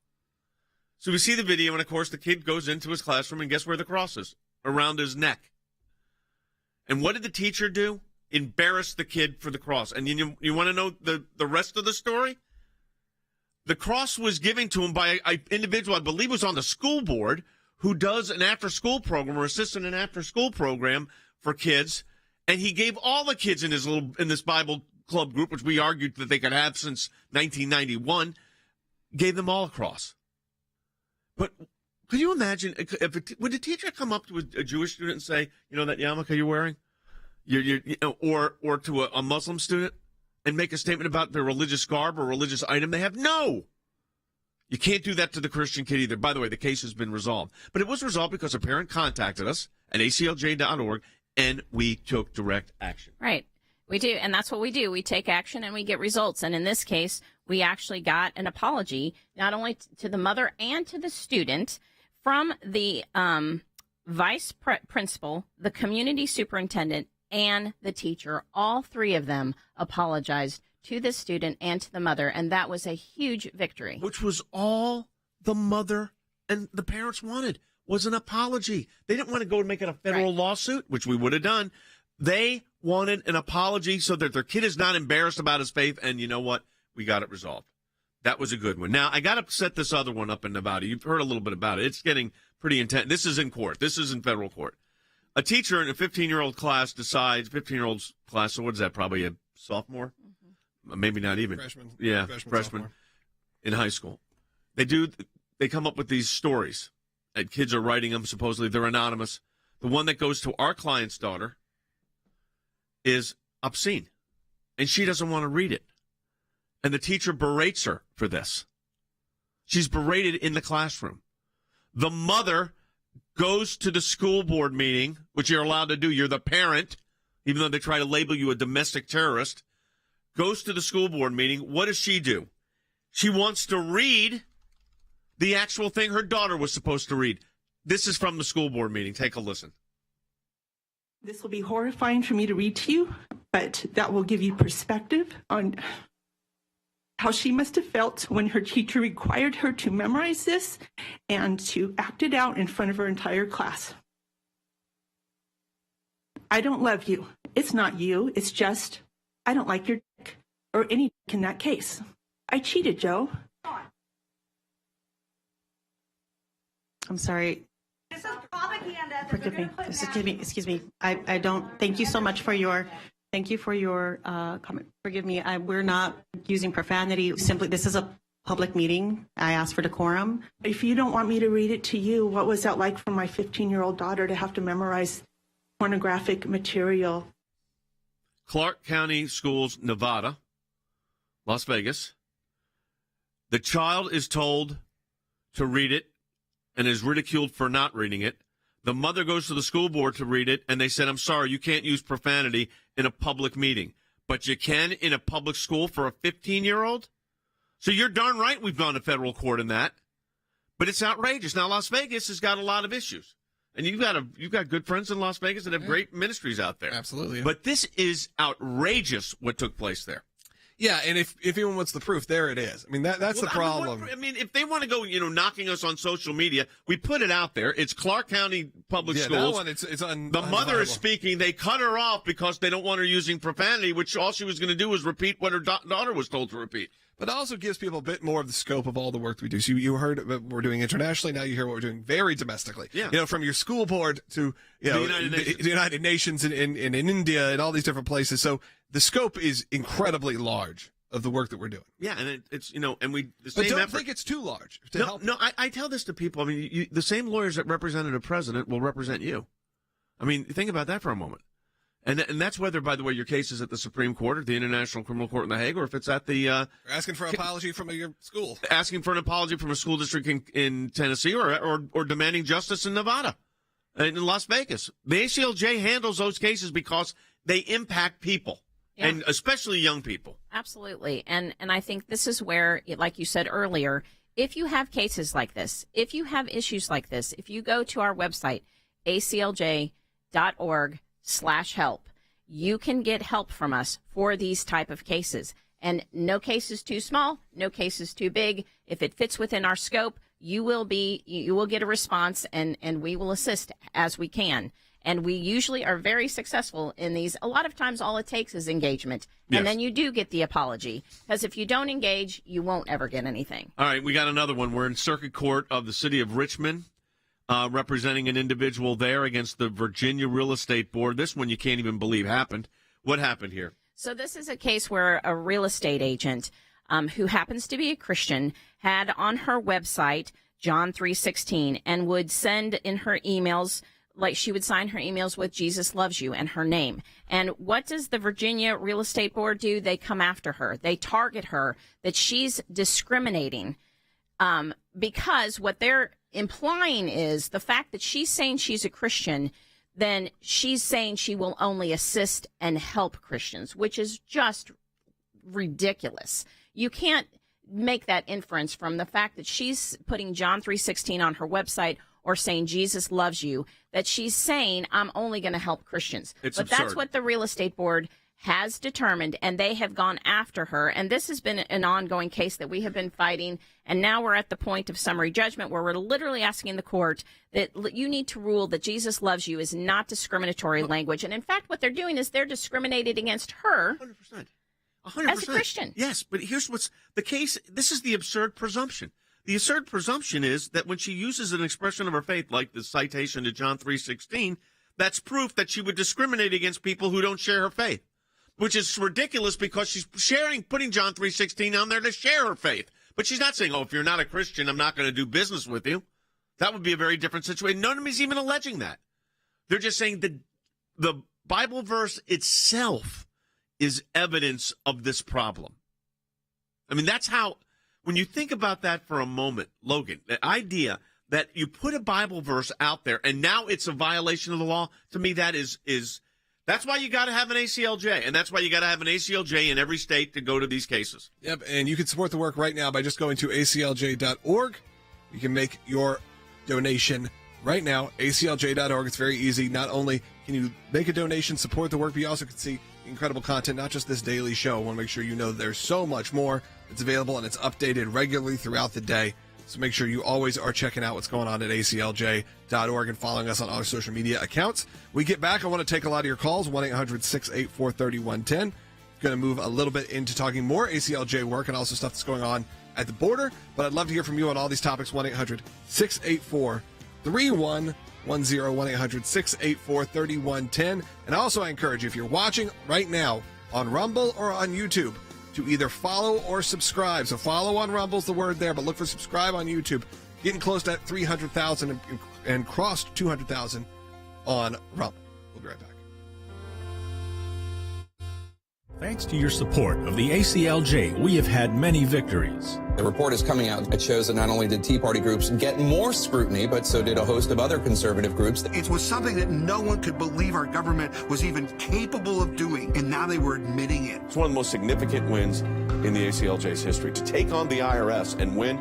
So we see the video, and of course, the kid goes into his classroom, and guess where the cross is? Around his neck. And what did the teacher do? Embarrass the kid for the cross. And you want to know the rest of the story? The cross was given to him by an individual, I believe was on the school board, who does an after-school program or assists in an after-school program for kids. And he gave all the kids in this Bible club group, which we argued that they could have since 1991, gave them all a cross. But could you imagine, would a teacher come up to a Jewish student and say, you know that yarmulke you're wearing? Or to a Muslim student and make a statement about their religious garb or religious item they have? No. You can't do that to the Christian kid either. By the way, the case has been resolved. But it was resolved because a parent contacted us at aclj.org, and we took direct action. Right. We do, and that's what we do. We take action and we get results. And in this case, we actually got an apology, not only to the mother and to the student, from the vice principal, the community superintendent, and the teacher. All three of them apologized to the student and to the mother, and that was a huge victory. Which was all the mother and the parents wanted, was an apology. They didn't want to go and make it a federal lawsuit, which we would have done. They wanted an apology so that their kid is not embarrassed about his faith, and you know what? We got it resolved. That was a good one. Now, I got to set this other one up in Nevada. You've heard a little bit about it. It's getting pretty intense. This is in court. This is in federal court. A teacher in a 15-year-old class decides, 15-year-old class, so what is that, probably a sophomore? Maybe not even. Freshman. Yeah, freshman sophomore. In high school. They come up with these stories, and kids are writing them, supposedly. They're anonymous. The one that goes to our client's daughter is obscene, and she doesn't want to read it. And the teacher berates her for this. She's berated in the classroom. The mother goes to the school board meeting, which you're allowed to do. You're the parent, even though they try to label you a domestic terrorist. Goes to the school board meeting. What does she do? She wants to read the actual thing her daughter was supposed to read. This is from the school board meeting. Take a listen. This will be horrifying for me to read to you, but that will give you perspective on how she must have felt when her teacher required her to memorize this and to act it out in front of her entire class. I don't love you. It's not you. It's just, I don't like your dick, or any dick in that case. I cheated, Joe. I'm sorry. This is propaganda. Forgive me. Excuse me. I don't. Thank you so much for your. Thank you for your comment. Forgive me. We're not using profanity. Simply, this is a public meeting. I asked for decorum. If you don't want me to read it to you, what was that like for my 15-year-old daughter to have to memorize pornographic material? Clark County Schools, Nevada, Las Vegas. The child is told to read it and is ridiculed for not reading it. The mother goes to the school board to read it, and they said, I'm sorry, you can't use profanity in a public meeting. But you can in a public school for a 15-year-old? So you're darn right we've gone to federal court in that. But it's outrageous. Now, Las Vegas has got a lot of issues. And you've got good friends in Las Vegas that have great ministries out there. Absolutely. But this is outrageous what took place there. Yeah, and if anyone wants the proof, there it is. I mean, that's the problem. I mean, if they want to go, knocking us on social media, we put it out there. It's Clark County Public Schools. That one, it's the mother is speaking. They cut her off because they don't want her using profanity, which all she was going to do was repeat what her daughter was told to repeat. But it also gives people a bit more of the scope of all the work that we do. So you heard what we're doing internationally. Now you hear what we're doing very domestically. Yeah. From your school board to the United Nations in India and all these different places. So the scope is incredibly large of the work that we're doing. Yeah, and it's and we the but same don't effort. think it's too large to help. No, I tell this to people. I mean, the same lawyers that represented a president will represent you. I mean, think about that for a moment. And that's whether, by the way, your case is at the Supreme Court or the International Criminal Court in The Hague, or if it's at the... You're asking for an apology from your school. Asking for an apology from a school district in Tennessee or demanding justice in Nevada and in Las Vegas. The ACLJ handles those cases because they impact people, and especially young people. Absolutely. And I think this is where, like you said earlier, if you have cases like this, if you have issues like this, if you go to our website, aclj.org/help, you can get help from us for these type of cases. And no case is too small, no case is too big. If it fits within our scope, you will get a response, and we will assist as we can. And we usually are very successful in these. A lot of times all it takes is engagement. Yes. And then you do get the apology. Because if you don't engage, you won't ever get anything. All right, we got another one. We're in Circuit Court of the City of Richmond, representing an individual there against the Virginia Real Estate Board. This one you can't even believe happened. What happened here? So this is a case where a real estate agent who happens to be a Christian had on her website John 3:16 and would send in her emails, like she would sign her emails with Jesus loves you and her name. And what does the Virginia Real Estate Board do? They come after her. They target her, that she's discriminating because what they're implying is the fact that she's saying she's a Christian, then she's saying she will only assist and help Christians, which is just ridiculous. You can't make that inference from the fact that she's putting John 3:16 on her website or saying Jesus loves you, that she's saying I'm only going to help Christians. It's but absurd. That's what the real estate board has determined, and they have gone after her. And this has been an ongoing case that we have been fighting, and now we're at the point of summary judgment where we're literally asking the court that you need to rule that Jesus loves you is not discriminatory language. And in fact, what they're doing is they're discriminating against her 100%. as a Christian. Yes, but here's what's the case. This is the absurd presumption. The absurd presumption is that when she uses an expression of her faith, like the citation to John 3:16, that's proof that she would discriminate against people who don't share her faith, which is ridiculous because she's putting John 3:16 on there to share her faith. But she's not saying, oh, if you're not a Christian, I'm not going to do business with you. That would be a very different situation. None of them is even alleging that. They're just saying that the Bible verse itself is evidence of this problem. I mean, that's how, when you think about that for a moment, Logan, the idea that you put a Bible verse out there and now it's a violation of the law, to me, that is that's why you got to have an ACLJ, and that's why you got to have an ACLJ in every state to go to these cases. Yep, and you can support the work right now by just going to aclj.org. You can make your donation right now, aclj.org. It's very easy. Not only can you make a donation, support the work, but you also can see incredible content, not just this daily show. I want to make sure you know there's so much more that's available, and it's updated regularly throughout the day. So make sure you always are checking out what's going on at aclj.org and following us on our social media accounts. We get back, I want to take a lot of your calls, 1-800-684-3110. Going to move a little bit into talking more ACLJ work and also stuff that's going on at the border. But I'd love to hear from you on all these topics, 1-800-684-3110, 1-800-684-3110. And also I encourage you, if you're watching right now on Rumble or on YouTube, to either follow or subscribe. So follow on Rumble's the word there, but look for subscribe on YouTube. Getting close to that 300,000 and crossed 200,000 on Rumble. We'll be right back. Thanks to your support of the ACLJ, we have had many victories. The report is coming out. It shows that not only did Tea Party groups get more scrutiny, but so did a host of other conservative groups. It was something that no one could believe our government was even capable of doing, and now they were admitting it. It's one of the most significant wins in the ACLJ's history. To take on the IRS and win,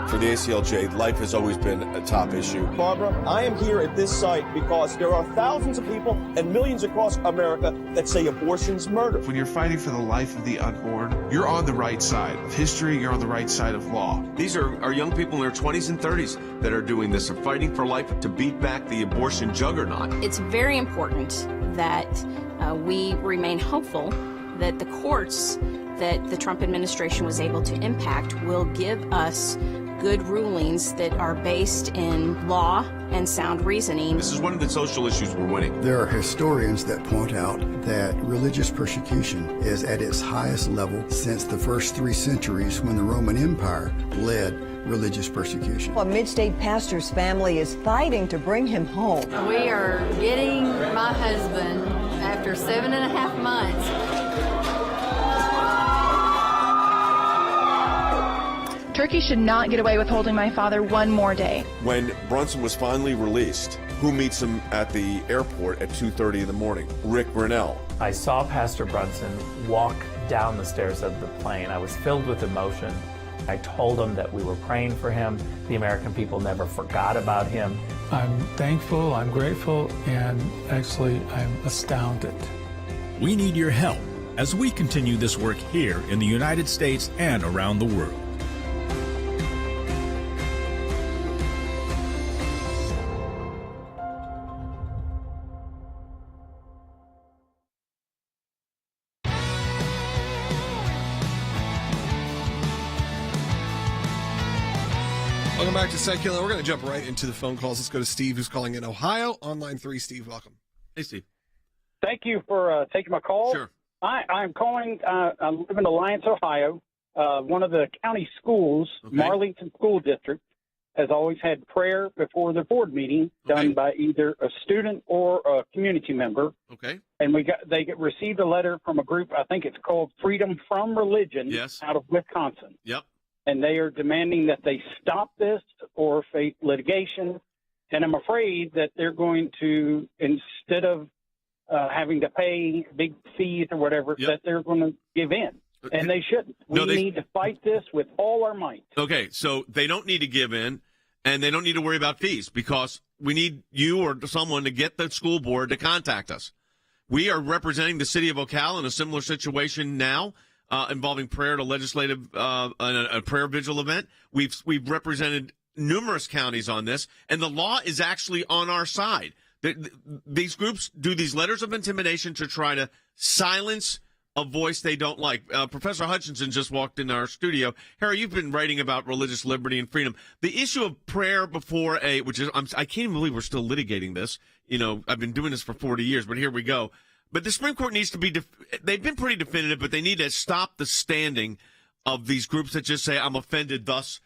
for the ACLJ, life has always been a top issue. Barbara, I am here at this site because there are thousands of people and millions across America that say abortion's murder. When you're fighting for the life of the unborn, you're on the right side of history, you're on the right side of law. These are young people in their 20s and 30s that are doing this, are fighting for life to beat back the abortion juggernaut. It's very important that we remain hopeful that the courts that the Trump administration was able to impact will give us good rulings that are based in law and sound reasoning. This is one of the social issues we're winning. There are historians that point out that religious persecution is at its highest level since the first 3 centuries when the Roman Empire led religious persecution. A mid-state pastor's family is fighting to bring him home. We are getting my husband after 7.5 months. Turkey should not get away with holding my father one more day. When Brunson was finally released, who meets him at the airport at 2:30 in the morning? Rick Burnell. I saw Pastor Brunson walk down the stairs of the plane. I was filled with emotion. I told him that we were praying for him. The American people never forgot about him. I'm thankful, I'm grateful, and actually I'm astounded. We need your help as we continue this work here in the United States and around the world. Welcome back to Sekulow. We're going to jump right into the phone calls. Let's go to Steve, who's calling in Ohio on line 3. Steve, welcome. Hey, Steve. Thank you for taking my call. Sure. I'm calling. I live in Alliance, Ohio. One of the county schools, Marlington School District, has always had prayer before the board meeting done by either a student or a community member. Okay. And they received a letter from a group, I think it's called Freedom from Religion, out of Wisconsin. Yep. And they are demanding that they stop this or face litigation. And I'm afraid that they're going to, instead of having to pay big fees or whatever, that they're going to give in. And they shouldn't. We need to fight this with all our might. Okay, so they don't need to give in, and they don't need to worry about fees, because we need you or someone to get the school board to contact us. We are representing the city of Ocala in a similar situation now, involving prayer at a legislative a prayer vigil event. We've represented numerous counties on this, and the law is actually on our side. These groups do these letters of intimidation to try to silence a voice they don't like. Professor Hutchinson just walked in our studio. Harry, you've been writing about religious liberty and freedom. The issue of prayer before I can't even believe we're still litigating this. You know, I've been doing this for 40 years, but here we go. But the Supreme Court needs to be, they've been pretty definitive, but they need to stop the standing of these groups that just say, I'm offended, thus,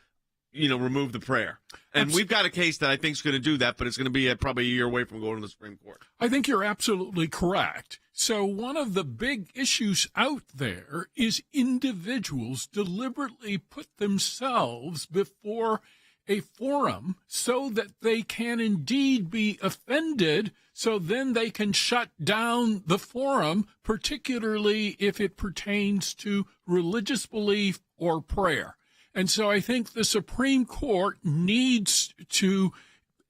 remove the prayer. And we've got a case that I think is going to do that, but it's going to be probably a year away from going to the Supreme Court. I think you're absolutely correct. So one of the big issues out there is individuals deliberately put themselves before a forum so that they can indeed be offended, so then they can shut down the forum, particularly if it pertains to religious belief or prayer. And so I think the Supreme Court needs to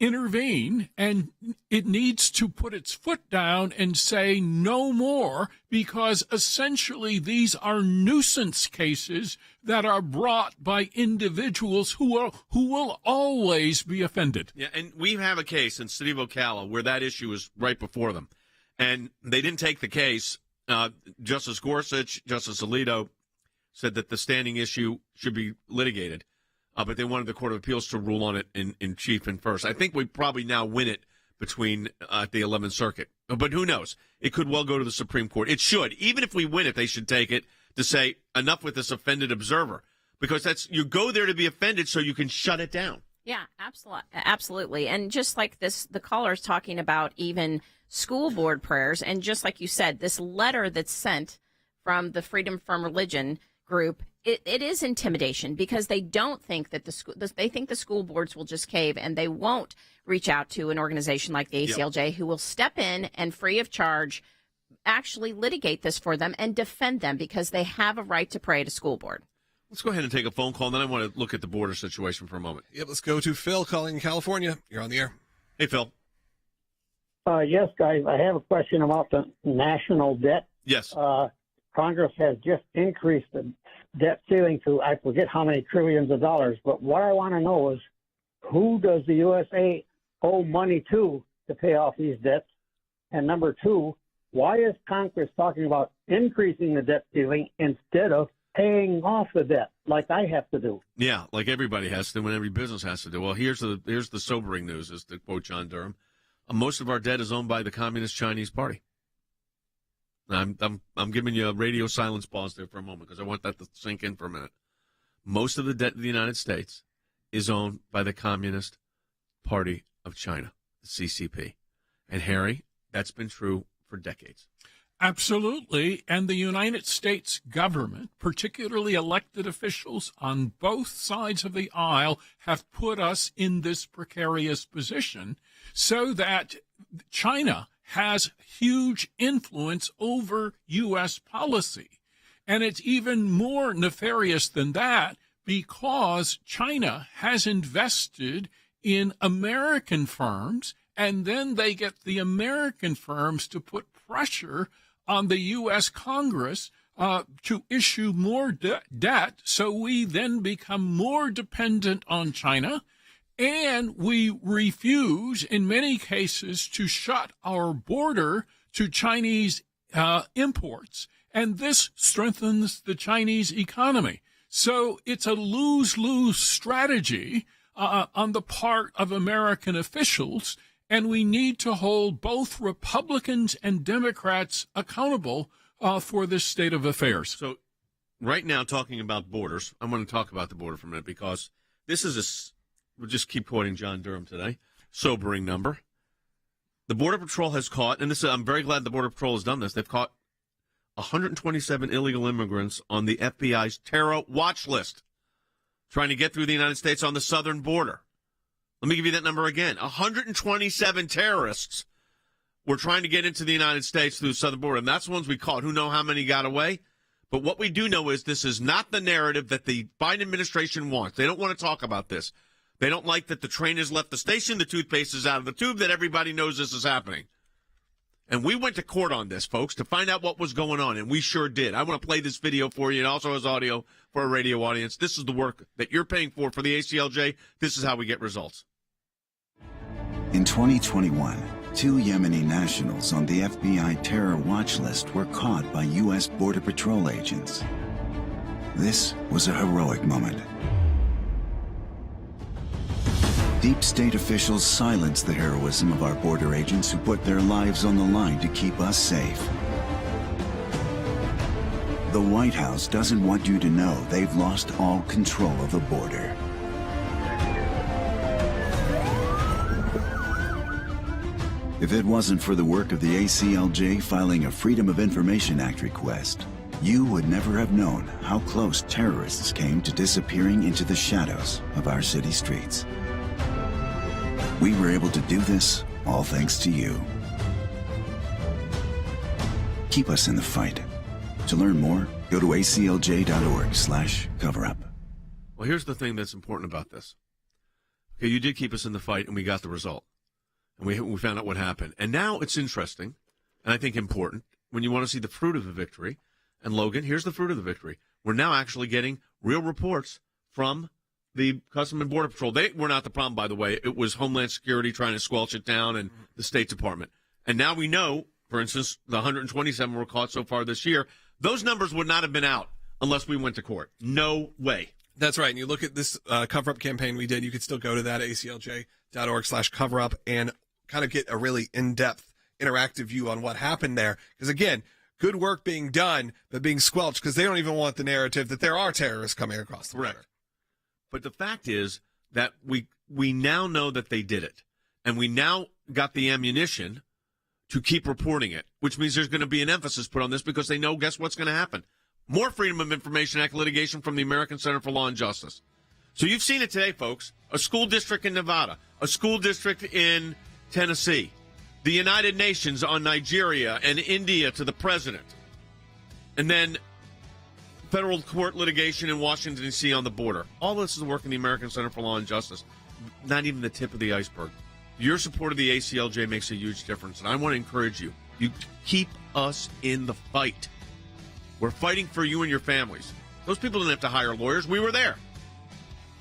intervene, and it needs to put its foot down and say no more, because essentially these are nuisance cases that are brought by individuals who will always be offended. Yeah, and we have a case in City of Ocala where that issue is right before them, and they didn't take the case. Justice Gorsuch, Justice Alito said that the standing issue should be litigated. But they wanted the Court of Appeals to rule on it in chief and first. I think we probably now win it between the 11th Circuit. But who knows? It could well go to the Supreme Court. It should. Even if we win it, they should take it to say, enough with this offended observer. Because you go there to be offended so you can shut it down. Yeah, absolutely. And just like the caller's talking about even school board prayers, and just like you said, this letter that's sent from the Freedom from Religion group, it is intimidation, because they don't think that they think the school boards will just cave, and they won't reach out to an organization like the ACLJ who will step in and free of charge actually litigate this for them and defend them, because they have a right to pray at a school board. Let's go ahead and take a phone call, and then I want to look at the border situation for a moment. Yep, let's go to Phil calling in California. You're on the air. Hey, Phil. Yes, guys, I have a question about the national debt. Yes. Congress has just increased the debt ceiling to, I forget how many trillions of dollars, but what I want to know is, who does the USA owe money to pay off these debts? And number two, why is Congress talking about increasing the debt ceiling instead of paying off the debt like I have to do? Yeah, like everybody has to, when every business has to do. Well, here's the sobering news, is to quote John Durham. Most of our debt is owned by the Communist Chinese Party. I'm giving you a radio silence pause there for a moment, because I want that to sink in for a minute. Most of the debt of the United States is owned by the Communist Party of China, the CCP. And Harry, that's been true for decades. Absolutely. And the United States government, particularly elected officials on both sides of the aisle, have put us in this precarious position so that China has huge influence over U.S. policy. And it's even more nefarious than that, because China has invested in American firms, and then they get the American firms to put pressure on the U.S. Congress to issue more debt, so we then become more dependent on China, and we refuse, in many cases, to shut our border to Chinese imports, and this strengthens the Chinese economy. So it's a lose-lose strategy on the part of American officials, and we need to hold both Republicans and Democrats accountable for this state of affairs. So right now, talking about borders, I'm going to talk about the border for a minute because this is we'll just keep quoting John Durham today, sobering number. The Border Patrol has caught, and I'm very glad the Border Patrol has done this, they've caught 127 illegal immigrants on the FBI's terror watch list, trying to get through the United States on the southern border. Let me give you that number again. 127 terrorists were trying to get into the United States through the southern border, and that's the ones we caught. Who know how many got away? But what we do know is this is not the narrative that the Biden administration wants. They don't want to talk about this. They don't like that the train has left the station, the toothpaste is out of the tube, that everybody knows this is happening. And we went to court on this, folks, to find out what was going on, and we sure did. I want to play this video for you, and also as audio for a radio audience. This is the work that you're paying for the ACLJ. This is how we get results. In 2021, 2 Yemeni nationals on the FBI terror watch list were caught by U.S. Border Patrol agents. This was a heroic moment. Deep state officials silenced the heroism of our border agents who put their lives on the line to keep us safe. The White House doesn't want you to know they've lost all control of the border. If it wasn't for the work of the ACLJ filing a Freedom of Information Act request, you would never have known how close terrorists came to disappearing into the shadows of our city streets. We were able to do this all thanks to you. Keep us in the fight. To learn more, go to aclj.org/coverup. Well, here's the thing that's important about this. Okay, you did keep us in the fight, and we got the result. And we found out what happened. And now it's interesting, and I think important, when you want to see the fruit of the victory. And, Logan, here's the fruit of the victory. We're now actually getting real reports from the Customs and Border Patrol. They were not the problem, by the way. It was Homeland Security trying to squelch it down and the State Department. And now we know, for instance, the 127 were caught so far this year. Those numbers would not have been out unless we went to court. No way. That's right. And you look at this cover-up campaign we did, you could still go to that, aclj.org/coverup, and kind of get a really in-depth, interactive view on what happened there. Because, again, good work being done, but being squelched because they don't even want the narrative that there are terrorists coming across the border. Correct. But the fact is that we now know that they did it, and we now got the ammunition to keep reporting it, which means there's going to be an emphasis put on this because they know, guess what's going to happen? More Freedom of Information Act litigation from the American Center for Law and Justice. So you've seen it today, folks. A school district in Nevada, a school district in Tennessee, the United Nations on Nigeria and India to the president, and then federal court litigation in Washington, D.C. on the border. All this is the work in the American Center for Law and Justice. Not even the tip of the iceberg. Your support of the ACLJ makes a huge difference, and I want to encourage you. You keep us in the fight. We're fighting for you and your families. Those people didn't have to hire lawyers. We were there.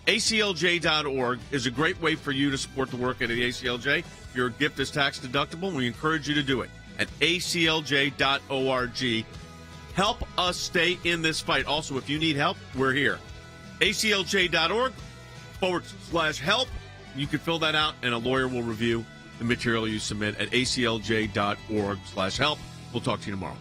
ACLJ.org is a great way for you to support the work at the ACLJ. Your gift is tax deductible, and we encourage you to do it at ACLJ.org. Help us stay in this fight. Also, if you need help, we're here. ACLJ.org/help. You can fill that out, and a lawyer will review the material you submit at ACLJ.org/help. We'll talk to you tomorrow.